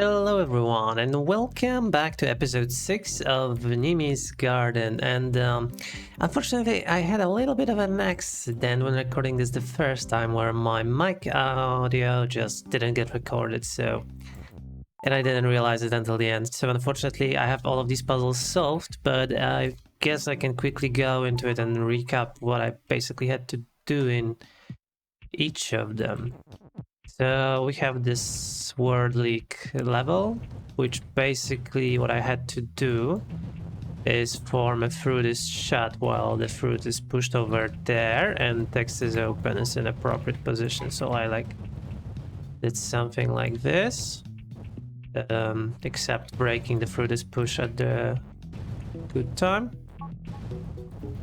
Hello everyone and welcome back to episode 6 of Nimi's Garden. And unfortunately I had a little bit of an accident when recording this the first time where my mic audio just didn't get recorded, and I didn't realize it until the end. So unfortunately I have all of these puzzles solved, but I guess I can quickly go into it and recap what I basically had to do in each of them. So we have this word leak level, which basically what I had to do is form a fruit is shut while the fruit is pushed over there and text is open, is in appropriate position. So I did something like this, except breaking the fruit is pushed at the good time,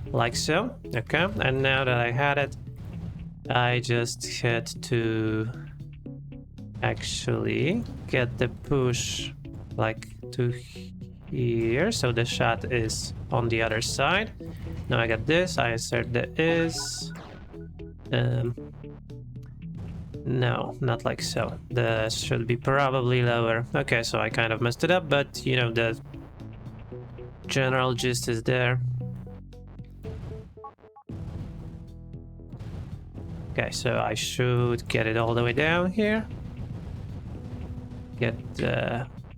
like so. Okay, and now that I had it, I just had to actually get the push like to here, so the shot is on the other side. Now I got this, I insert the is. No, not like so. The should be probably lower. Okay, so I kind of messed it up, but you know, the general gist is there. Okay, so I should get it all the way down here. Get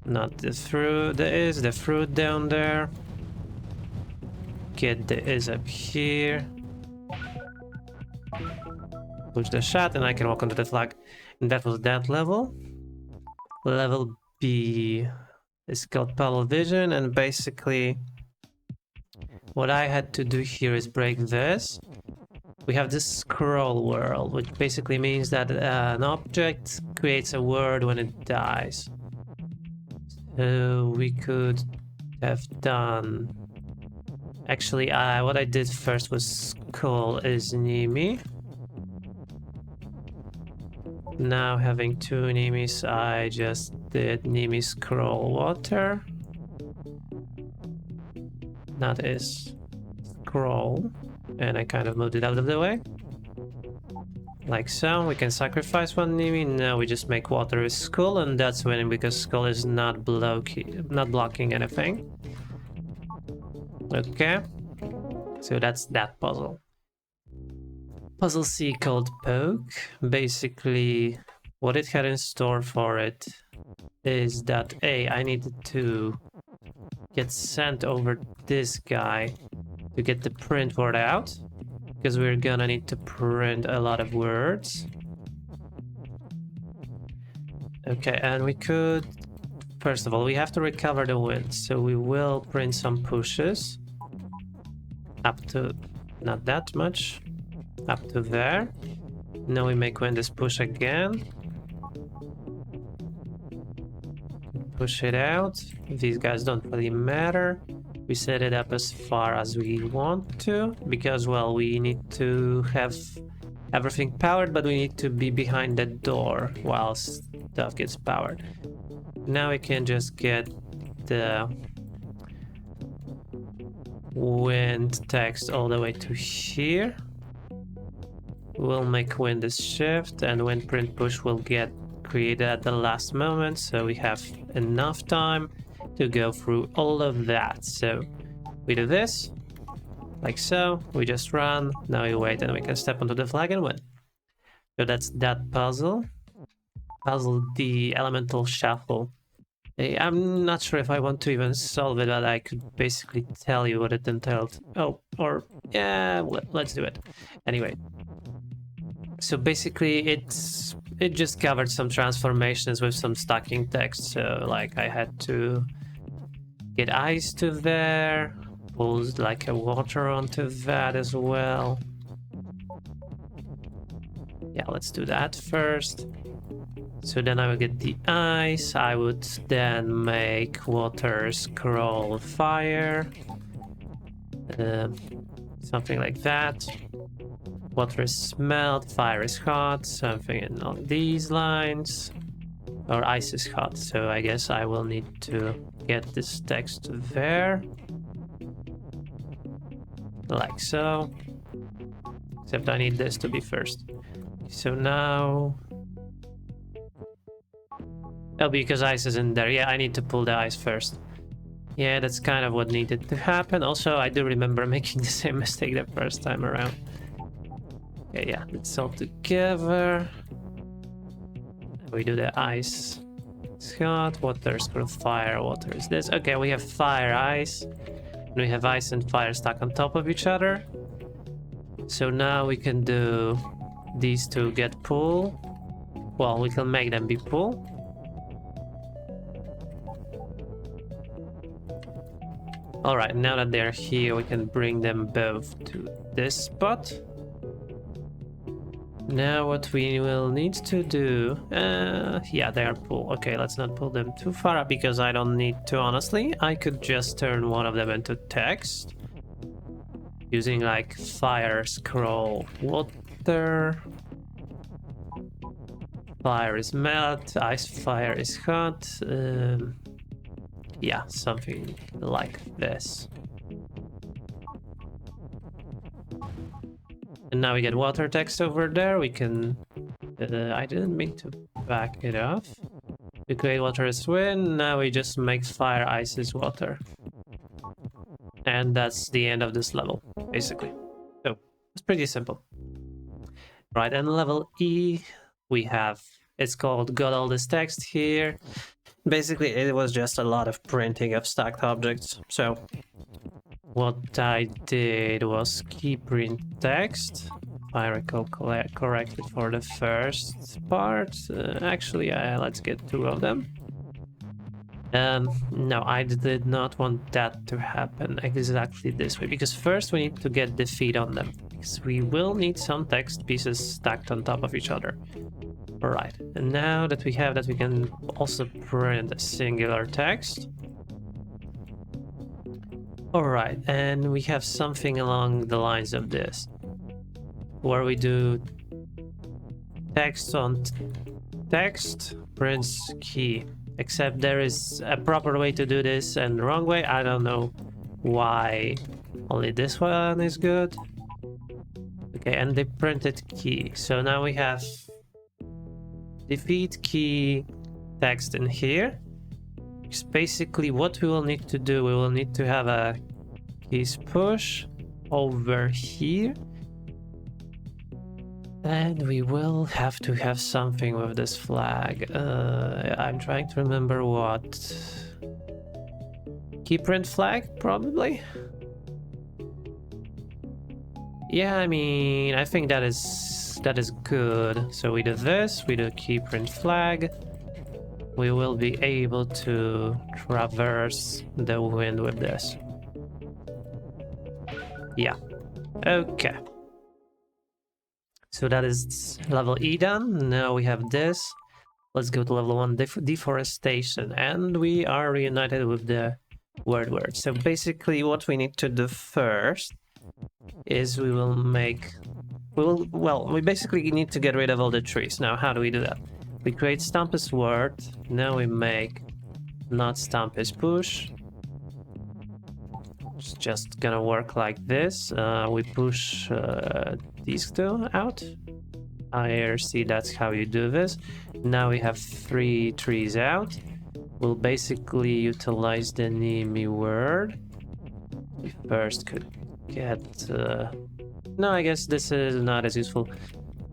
not the fruit, the fruit down there. Get the is up here. Push the shot and I can walk onto the flag. And that was that level. Level B is called Puzzle Vision, and basically what I had to do here is break this. We have this scroll world, which basically means that an object creates a word when it dies. So we could have done... Actually, what I did first was skull is Nimi. Now having two Nimis, I just did Nimi scroll water. That is scroll. And I kind of moved it out of the way. Like so. We can sacrifice one Nimi. Now we just make water with skull, and that's winning because skull is not blocking anything. Okay. So that's that puzzle. Puzzle C called Poke. Basically, what it had in store for it is that I needed to get sent over this guy to get the print word out, because we're gonna need to print a lot of words. Okay, and we could... First of all, we have to recover the wind, so we will print some pushes. Up to... not that much. Up to there. Now we make wind is push again. Push it out. These guys don't really matter. We set it up as far as we want to, because, well, we need to have everything powered, but we need to be behind the door while stuff gets powered. Now we can just get the wind text all the way to here. We'll make wind is shift, and wind print push will get created at the last moment, so we have enough time to go through all of that. So we do this, like so, we just run, now we wait and we can step onto the flag and win. So that's that puzzle. Puzzle D, Elemental Shuffle. I'm not sure if I want to even solve it, but I could basically tell you what it entailed. Oh, or yeah, let's do it. Anyway. So basically it just covered some transformations with some stacking text. So like I had to get ice to there, pull like a water onto that as well. Yeah, let's do that first. So then I would get the ice, I would then make water scroll fire. Something like that. Water is smelt, fire is hot, something along these lines. Or ice is hot, so I guess I will need to get this text there. Like so. Except I need this to be first. So now Oh, because ice is in there. Yeah, I need to pull the ice first. Yeah, that's kind of what needed to happen. Also, I do remember making the same mistake the first time around. Okay, yeah, it's all together. We do the ice. It's hot, water is cold, fire, water is this. Okay, we have fire, ice. And we have ice and fire stuck on top of each other. So now we can do these two get pull. Well, we can make them be pull. Alright, now that they're here, we can bring them both to this spot. Now what we will need to do... yeah, they are pull. Okay, let's not pull them too far up because I don't need to, honestly. I could just turn one of them into text. Using like fire, scroll, water. Fire is melt, ice fire is hot. Yeah, something like this. And now we get water text over there. We can... I didn't mean to back it off. We create water as wind. Now we just make fire, ice is water. And that's the end of this level, basically. So, it's pretty simple. Right, and level E, we have... It's called got all this text here. Basically, it was just a lot of printing of stacked objects. So, what I did was key print text, if I recall correctly for the first part. Actually, let's get two of them. No, I did not want that to happen exactly this way, because first we need to get the feed on them, because we will need some text pieces stacked on top of each other. Alright, and now that we have that, we can also print a singular text. Alright, and we have something along the lines of this, where we do text on text prints key. Except there is a proper way to do this and the wrong way. I don't know why only this one is good. Okay, and they printed key. So now we have defeat key text in here. It's basically what we will need to do. We will need to have a keys push over here. And we will have to have something with this flag. I'm trying to remember what. Keyprint flag, probably? Yeah, I mean, I think that is good. So we do this, we do keyprint flag. We will be able to traverse the wind with this. Yeah. Okay. So that is level E done. Now we have this. Let's go to level 1, deforestation. And we are reunited with the word. So basically what we need to do first is we basically need to get rid of all the trees. Now, how do we do that? We create stump as word. Now we make not stump as push. It's just gonna work like this. We push these two out. I see that's how you do this. Now we have 3 trees out. We'll basically utilize the Nimi word. We first could get... No, I guess this is not as useful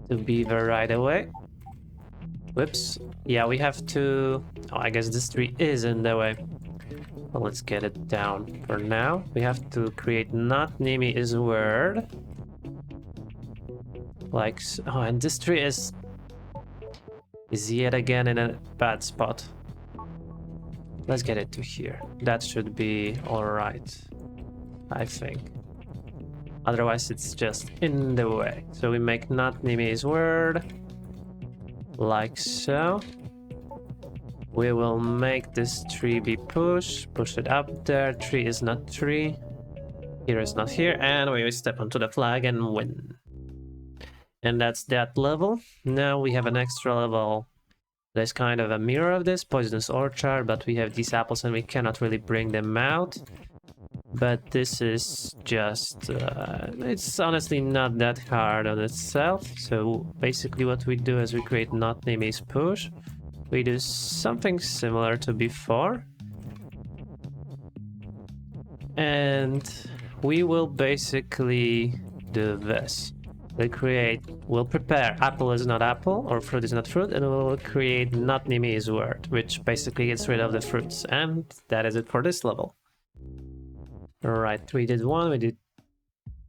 to beaver right away. Whoops. Yeah, we have to... Oh, I guess this tree is in the way. Well, let's get it down for now. We have to create not Nimi is word. Like so. Oh, and this tree is yet again in a bad spot. Let's get it to here. That should be alright, I think. Otherwise it's just in the way. So we make not Nimi is word. Like so. We will make this tree be push it up there. Tree is not tree. Here is not here. And we step onto the flag and win. And that's that level. Now we have an extra level. There's kind of a mirror of this, poisonous orchard, but we have these apples and we cannot really bring them out. But this is just, it's honestly not that hard on itself. So basically what we do is we create not Nimi's push. we do something similar to before. And we will basically do this. We'll prepare apple is not apple or fruit is not fruit, and we'll create not Nimi is word, which basically gets rid of the fruits. And that is it for this level. Alright, we did one, we did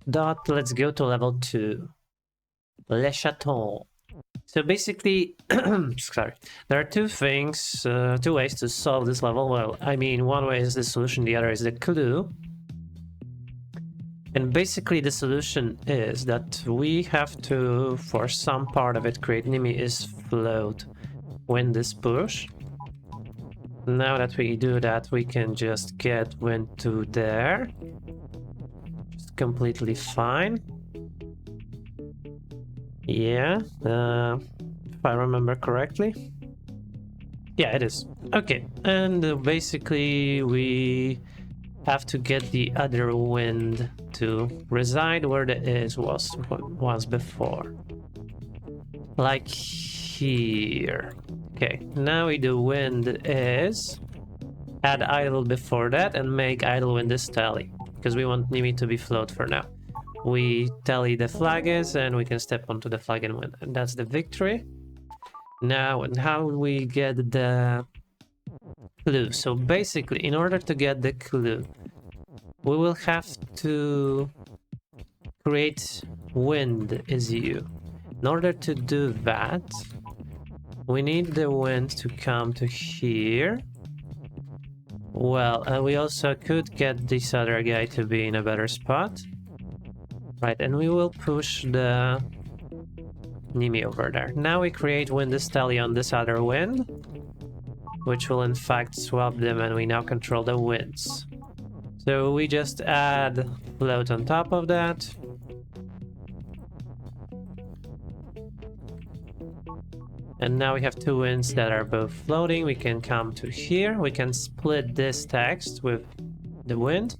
dot. Let's go to level 2. Le Chateau. So basically, sorry, there are two ways to solve this level. Well, I mean, one way is the solution, the other is the clue. And basically the solution is that we have to, for some part of it, create Nimi is float wind is push. Now that we do that, we can just get wind to there. Just completely fine. Yeah, if I remember correctly. Yeah, it is. Okay, and basically we have to get the other wind to reside where the is was before. Like here. Okay, now we do wind is, add idle before that and make idle wind is tally, because we want Nimi to be float for now. We tally the flag is and we can step onto the flag and win, and that's the victory. Now, and how we get the clue? So basically, in order to get the clue, we will have to create wind is you. In order to do that, we need the wind to come to here. Well, we also could get this other guy to be in a better spot. Right, and we will push the Nimi over there. Now we create wind is tally on this other wind, which will in fact swap them, and we now control the winds. So we just add float on top of that. And now we have two winds that are both floating. We can come to here. We can split this text with the wind.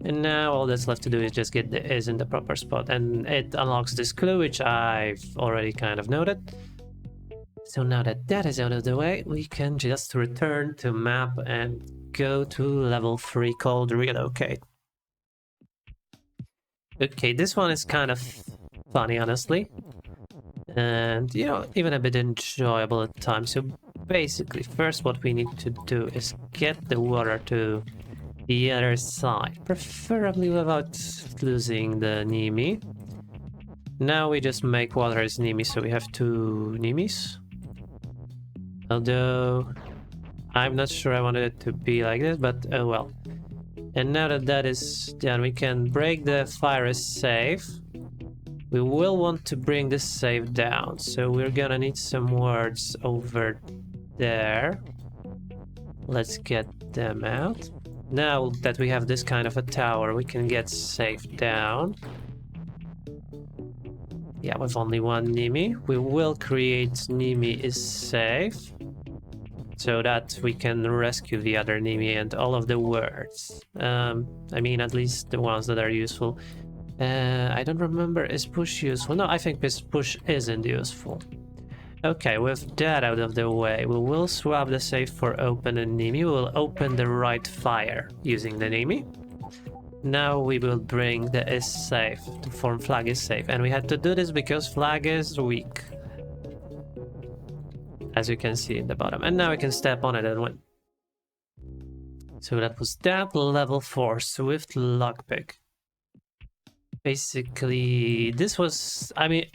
And now all that's left to do is just get the is in the proper spot. And it unlocks this clue, which I've already kind of noted. So now that that is out of the way, we can just return to map and go to level 3 called relocate. Okay, this one is kind of funny, honestly. And, you know, even a bit enjoyable at times. So basically, first what we need to do is get the water to the other side, preferably without losing the Nimi. Now we just make water as Nimi, so we have two Nimis. Although I'm not sure I wanted it to be like this, but oh well. And now that that is done, we can break the fire as safe. We will want to bring this save down, so we're gonna need some words over there. Let's get them out. Now that we have this kind of a tower, we can get safe down. Yeah, with only one Nimi. We will create Nimi is safe, so that we can rescue the other Nimi and all of the words. I mean, at least the ones that are useful. I don't remember, is push useful? No, I think this push isn't useful. Okay, with that out of the way, we will swap the save for open and Nimi. We will open the right fire using the Nimi. Now we will bring the is safe to form flag is safe, and we had to do this because flag is weak, as you can see in the bottom. And now we can step on it and win. So that was that. Level 4 Swift Lockpick. Basically, this was, I mean,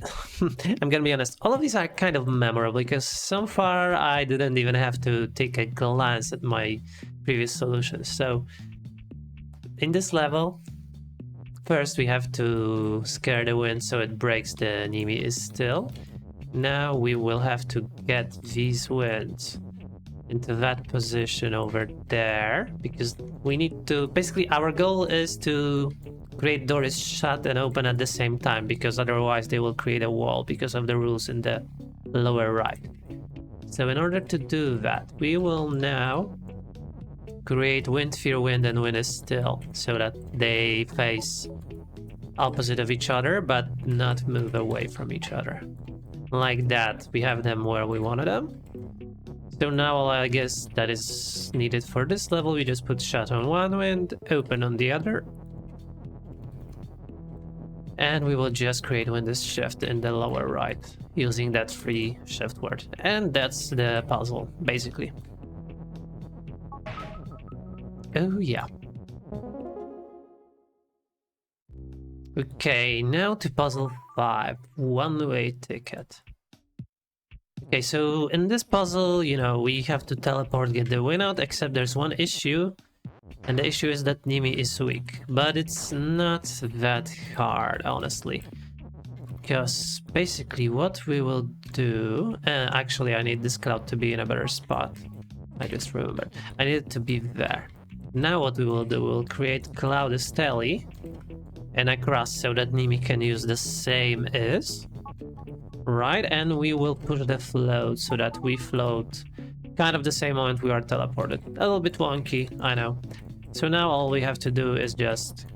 I'm gonna be honest, all of these are kind of memorable because so far I didn't even have to take a glance at my previous solutions. So in this level, first we have to scare the wind so it breaks the Nimi is still. Now we will have to get these winds into that position over there, because we need to, basically our goal is to create doors shut and open at the same time, because otherwise they will create a wall because of the rules in the lower right. So in order to do that, we will now create wind, fear, wind, and wind is still, so that they face opposite of each other but not move away from each other. Like that, we have them where we wanted them. So now all I guess that is needed for this level, we just put shut on one wind, open on the other. And we will just create Windows Shift in the lower right using that free shift word. And that's the puzzle, basically. Oh yeah. Okay, now to puzzle 5, one-way ticket. Okay, so in this puzzle, you know, we have to teleport, get the win out, except there's one issue. And the issue is that Nimi is weak. But it's not that hard, honestly. Because basically what we will do... actually, I need this cloud to be in a better spot. I just remembered. I need it to be there. Now what we will do, we'll create cloud stele and a cross so that Nimi can use the same is. Right, and we will push the float so that we float kind of the same moment we are teleported. A little bit wonky, I know. So now all we have to do is just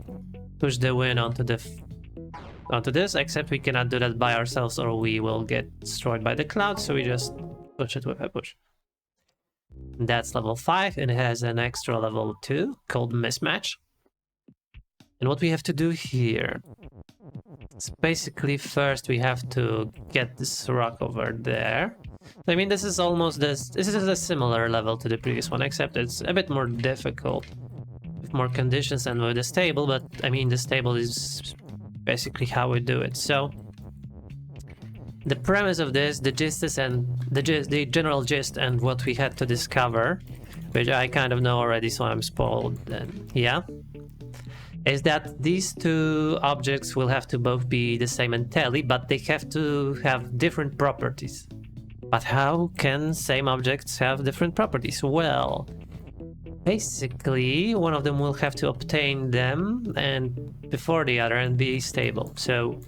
push the win onto this, except we cannot do that by ourselves or we will get destroyed by the cloud, so we just push it with a push. That's level 5, and it has an extra level 2 called mismatch. And what we have to do here is basically first we have to get this rock over there. I mean, this is almost this is a similar level to the previous one, except it's a bit more difficult with more conditions and with the stable, but I mean the stable is basically how we do it. So the premise of this, the gist is, and the general gist and what we had to discover, which I kind of know already, so I'm spoiled, and yeah, is that these two objects will have to both be the same in tally, but they have to have different properties. But how can same objects have different properties? Well, basically one of them will have to obtain them and before the other and be stable. So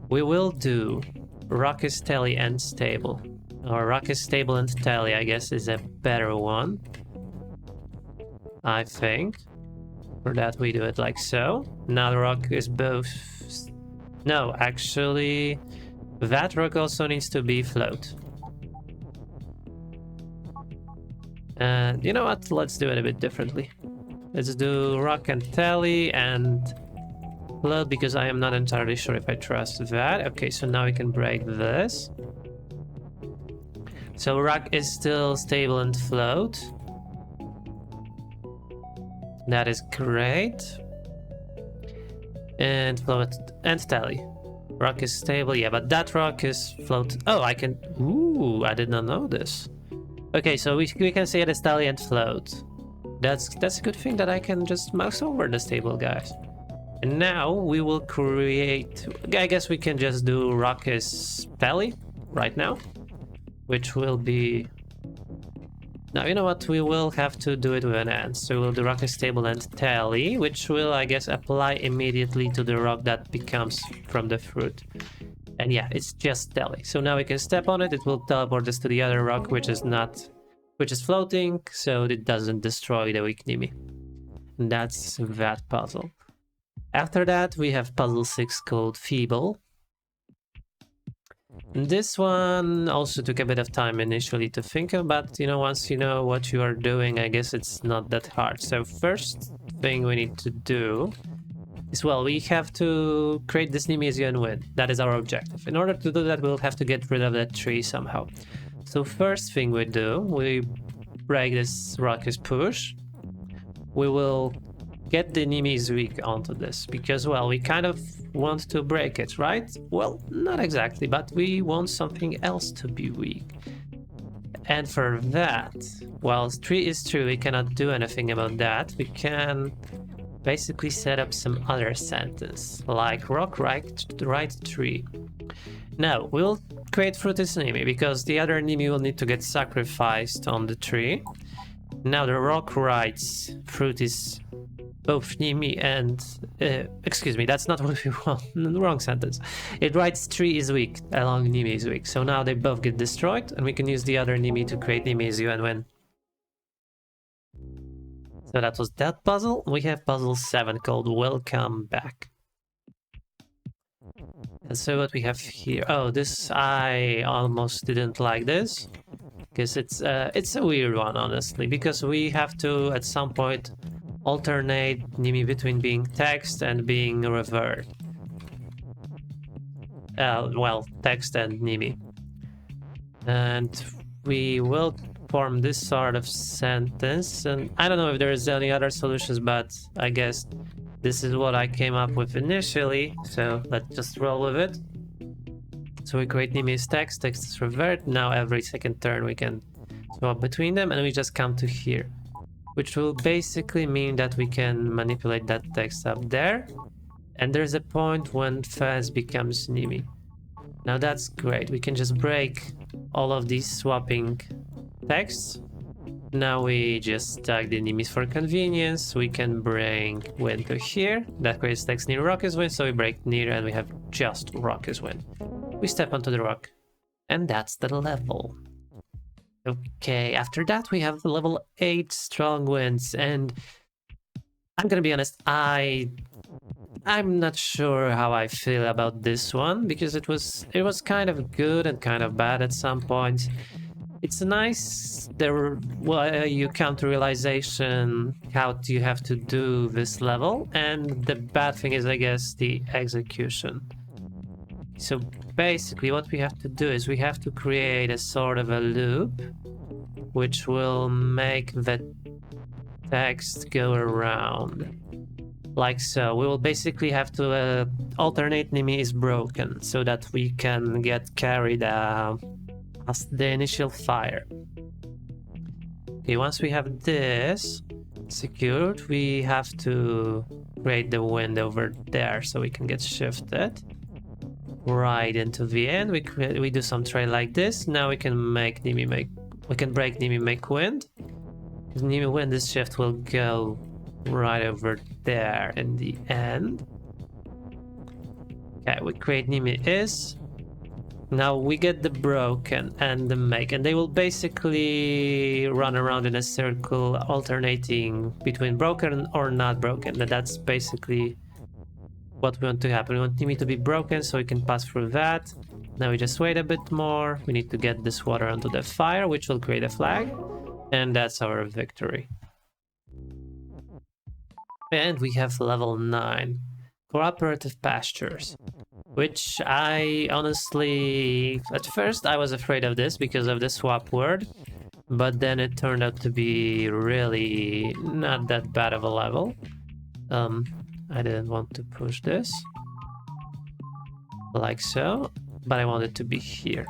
we will do rock is tally and stable, or rock is stable and tally, I guess, is a better one, I think. For that we do it like so. Now the rock is both... No, actually that rock also needs to be float. And you know what, let's do it a bit differently. Let's do rock and tally and float, because I am not entirely sure if I trust that. Okay, so now we can break this. So rock is still stable and float. That is great. And float and tally. Rock is stable, yeah, but that rock is float. Oh, I can... Ooh, I did not know this. Okay, so we can say it as tally and float. That's a good thing that I can just mouse over the stable, guys. And now we will create... I guess we can just do rock is tally right now, which will be... Now, you know what, we will have to do it with an and. So we'll do rock is stable and tally, which will, I guess, apply immediately to the rock that becomes from the fruit. And yeah, it's just tally. So now we can step on it, it will teleport us to the other rock, which is floating, so it doesn't destroy the weak Nimi. And that's that puzzle. After that, we have puzzle 6 called Feeble. This one also took a bit of time initially to think of, but you know, once you know what you are doing, I guess it's not that hard. So first thing we need to do is, well, we have to create this Nimi and win. That is our objective. In order to do that, we'll have to get rid of that tree somehow. So first thing we do, we break this rock is push. We will get the Nimi's weak onto this, because, well, we kind of want to break it, right? Well, not exactly, but we want something else to be weak. And for that, while tree is true, we cannot do anything about that. We can basically set up some other sentence, like rock right tree. Now, we'll create fruit is Nimi, because the other Nimi will need to get sacrificed on the tree. Now the rock writes fruit is both Nimi and... excuse me, that's not what we want. Wrong sentence. It writes tree is weak along Nimi is weak. So now they both get destroyed, and we can use the other Nimi to create Nimi is you and win. So that was that puzzle. We have puzzle 7 called Welcome Back. And so what we have here... Oh, this... I almost didn't like this. because it's a weird one, honestly, because we have to at some point alternate Nimi between being text and being revert. Well, text and Nimi. And we will form this sort of sentence, and I don't know if there's any other solutions, but I guess this is what I came up with initially, so let's just roll with it. So we create Nimi as text, text is revert. Now every second turn we can swap between them, and we just come to here, which will basically mean that we can manipulate that text up there, and there's a point when fast becomes Nimi. Now that's great, we can just break all of these swapping texts. Now we just tag the Nimis for convenience. We can bring wind to here. That creates text near rock is wind, so we break near and we have just rock is wind. We step onto the rock, and that's the level. Okay, after that we have the level 8 strong winds, and I'm gonna be honest, I'm not sure how I feel about this one, because it was kind of good and kind of bad at some points. It's nice you come to realization how you have to do this level, and the bad thing is, I guess, the execution. So basically what we have to do is we have to create a sort of a loop which will make the text go around. Like so. We will basically have to alternate Nimi is broken so that we can get carried as the initial fire. Okay, once we have this secured, we have to create the wind over there so we can get shifted right into the end. We do some trade like this. Now we can break Nimi make wind. Because Nimi wind, this shift will go right over there in the end. Okay, we create Nimi is. Now we get the broken and the make, and they will basically run around in a circle, alternating between broken or not broken. And that's basically what we want to happen. We want Nimi to be broken so we can pass through that. Now we just wait a bit more. We need to get this water onto the fire, which will create a flag, and that's our victory. And we have level 9, Cooperative Pastures, which I honestly, at first I was afraid of this because of the swap word, but then it turned out to be really not that bad of a level. I didn't want to push this, like so, but I wanted to be here.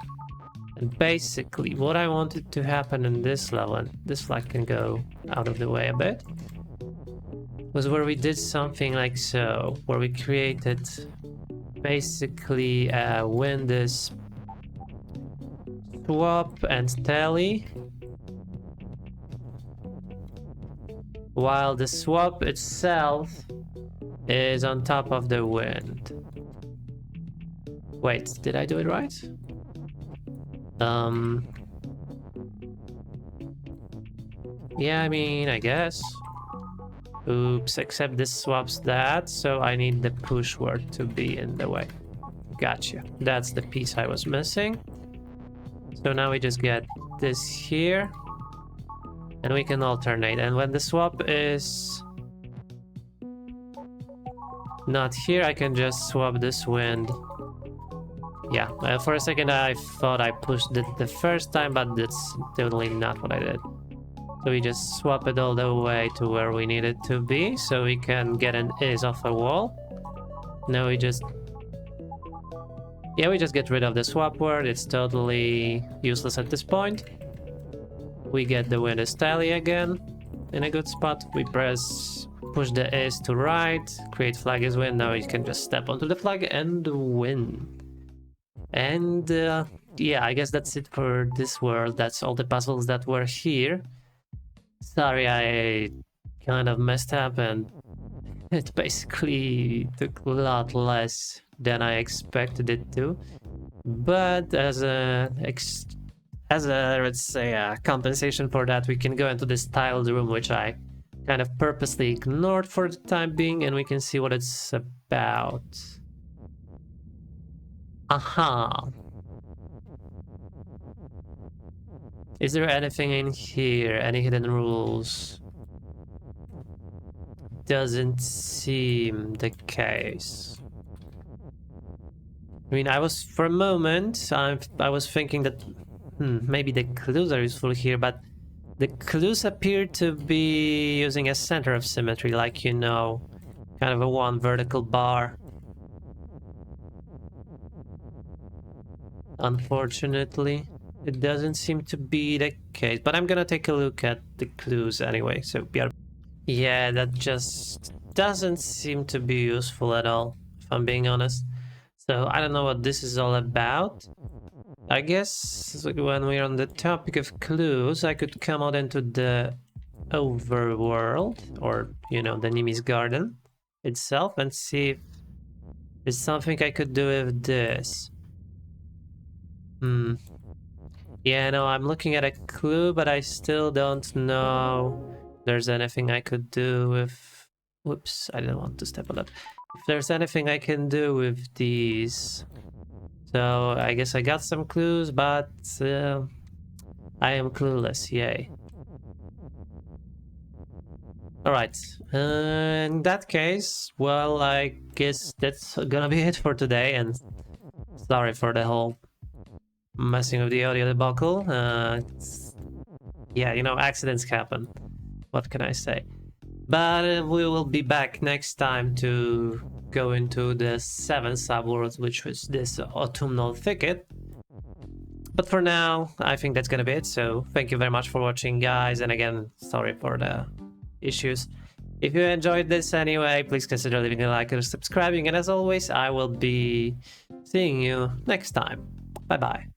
And basically what I wanted to happen in this level, and this flag can go out of the way a bit, was where we did something like so, where we created basically a wind is swap and tally, while the swap itself is on top of the wind. Wait, did I do it right? Yeah, I mean, I guess. Oops, except this swaps that, so I need the push word to be in the way. Gotcha. That's the piece I was missing. So now we just get this here, and we can alternate. And when the swap is not here, I can just swap this wind. Yeah, for a second I thought I pushed it the first time, but that's totally not what I did. So we just swap it all the way to where we need it to be, so we can get an is off a wall. Now we just get rid of the swap word. It's totally useless at this point. We get the wind is tally again in a good spot. We push the is to right, create flag is win. Now you can just step onto the flag and win. And yeah, I guess that's it for this world. That's all the puzzles that were here. Sorry, I kind of messed up, and it basically took a lot less than I expected it to. But as a let's say a compensation for that, we can go into this tiled room, which I kind of purposely ignored for the time being, and we can see what it's about. Aha. Is there anything in here? Any hidden rules? Doesn't seem the case. I mean, for a moment, I was thinking that maybe the clues are useful here, but the clues appear to be using a center of symmetry, like, you know, kind of a one vertical bar. Unfortunately, it doesn't seem to be the case, but I'm gonna take a look at the clues anyway, so yeah, that just doesn't seem to be useful at all, if I'm being honest. So I don't know what this is all about. I guess when we're on the topic of clues, I could come out into the overworld, or, you know, the Nimi's garden itself, and see if there's something I could do with this. Yeah, no, I'm looking at a clue, but I still don't know if there's anything I could do with... Whoops, I didn't want to step on that. If there's anything I can do with these. So I guess I got some clues, but I am clueless, yay. Alright, in that case, well, I guess that's gonna be it for today, and sorry for the whole messing with the audio debacle. Yeah, you know, accidents happen. What can I say? But we will be back next time to go into the 7th subworld, which was this autumnal thicket. But for now, I think that's gonna be it. So thank you very much for watching, guys. And again, sorry for the issues. If you enjoyed this anyway, please consider leaving a like or subscribing. And as always, I will be seeing you next time. Bye bye.